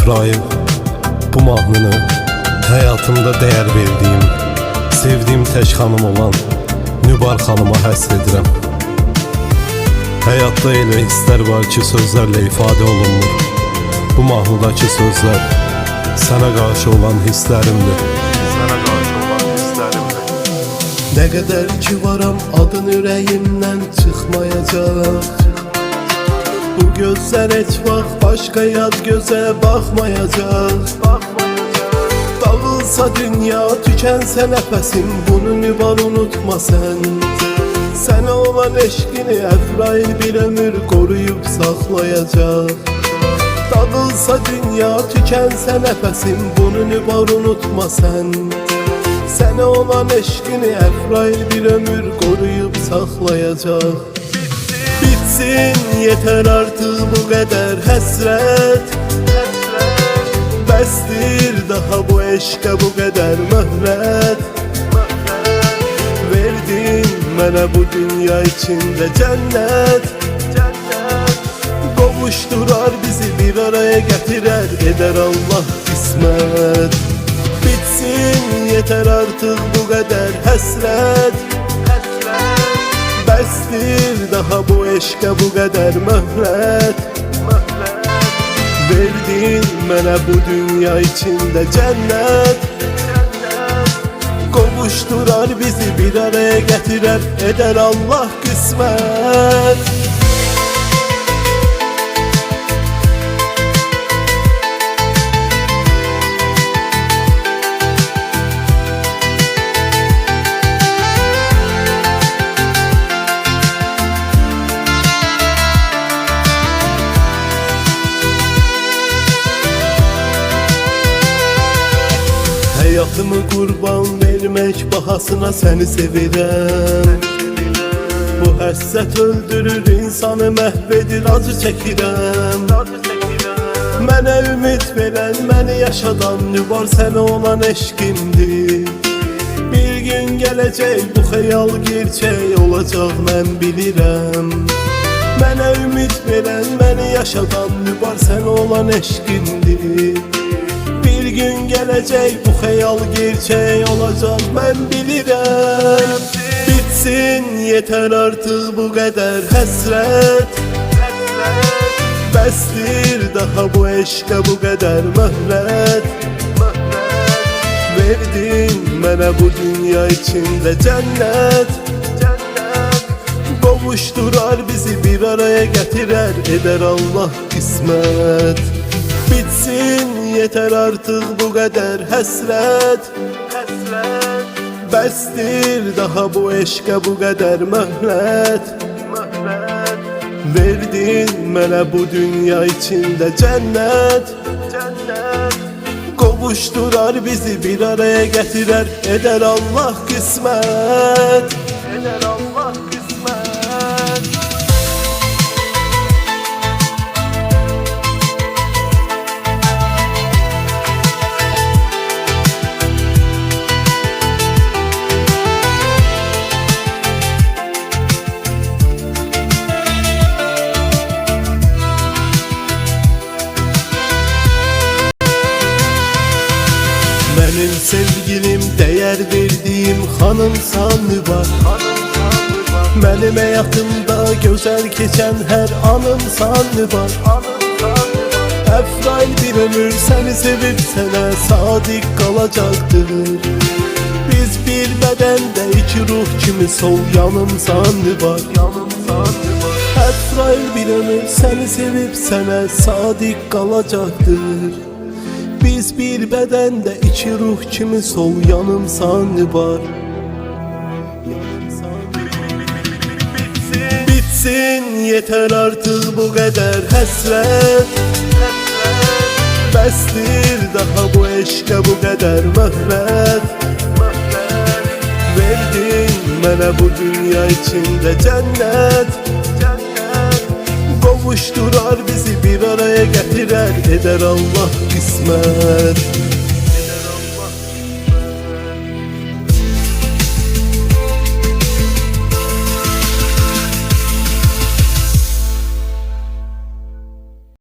Əfraim, bu mahnını həyatımda dəyər verdiyim, sevdiyim tək xanım olan Nübar xanıma həsr edirəm. Həyatda elə hisslər var ki, sözlərlə ifadə olunmur. Bu mahnıdakı sözlər sənə qarşı olan hisslərimdir. Nə qədər ki varam, adın ürəyimdən çıxmayacaq. Bu gözlər heç vaxt başqa yad gözə baxmayacaq. Dağılsa dünya, tükənsə nəfəsim, bunu Nübar unutma sən. Sənə olan eşqini Əfrail bir ömür qoruyub saxlayacaq. Dağılsa dünya, tükənsə nəfəsim, bunu Nübar unutma sən. Sənə olan eşqini Əfrail bir ömür qoruyub saxlayacaq. Bitsin, yeter artık bu qədər həsrət. Bəsdir daha bu eşqə bu qədər möhlət. Verdin mənə bu dünya içində cənnət. Qovuşdurar bizi bir araya gətirər, edər Allah qismət. Bitsin, yeter artık bu qədər həsrət. Bəsdir daha bu eşqə bu qədər möhlət. Verdin mənə bu dünya içində cənnət. Qovuşdurar bizi bir araya gətirər, edər Allah qismət. Həyatımı qurban vermək bahasına səni sevirəm. Bu həssət öldürür insanı, məhv edir, acı çəkirəm. Mənə ümid verən, məni yaşadan Nübar sənə olan eşqimdir. Bir gün gələcək bu xəyal gerçək olacaq, mən bilirəm. Mənə ümid verən, məni yaşadan Nübar sənə olan eşqimdir. Bir gün gələcək bu xəyal gerçək olacaq, mən bilirəm. Bitsin, yeter artıq bu qədər həsrət. Bəsdir daha bu eşqə bu qədər möhlət. Verdin mənə bu dünya içində cənnət. Qovuşdurar bizi bir araya gətirər, edər Allah qismət. Bitsin, yeter artık bu qədər həsrət. Bəsdir daha bu eşqə bu qədər möhlət. Verdin mənə bu dünya içində cənnət. Qovuşdurar bizi bir araya gətirər, edər Allah qismət. Edər Allah qismət. Benim sevgilim, dəyər verdiyim xanımsan Nübar. Mənim həyatımda gözəl keçən hər anımsan Nübar. Əfrail bir ömür səni sevib sənə sadiq qalacaqdır. Biz bir bədəndə iki ruh kimi sol yanımsan Nübar. Əfrail bir ömür səni sevib sənə sadiq qalacaqdır. Biz bir bədəndə iki ruh kimi sol yanımsan Nübar. Bitsin, yeter artıq bu qədər həsrət. Bəsdir daha bu eşqə bu qədər möhlət. Verdin mənə bu dünya içində cənnət. Qovuşdurar bizi bir araya gətirər, edər Allah qismət.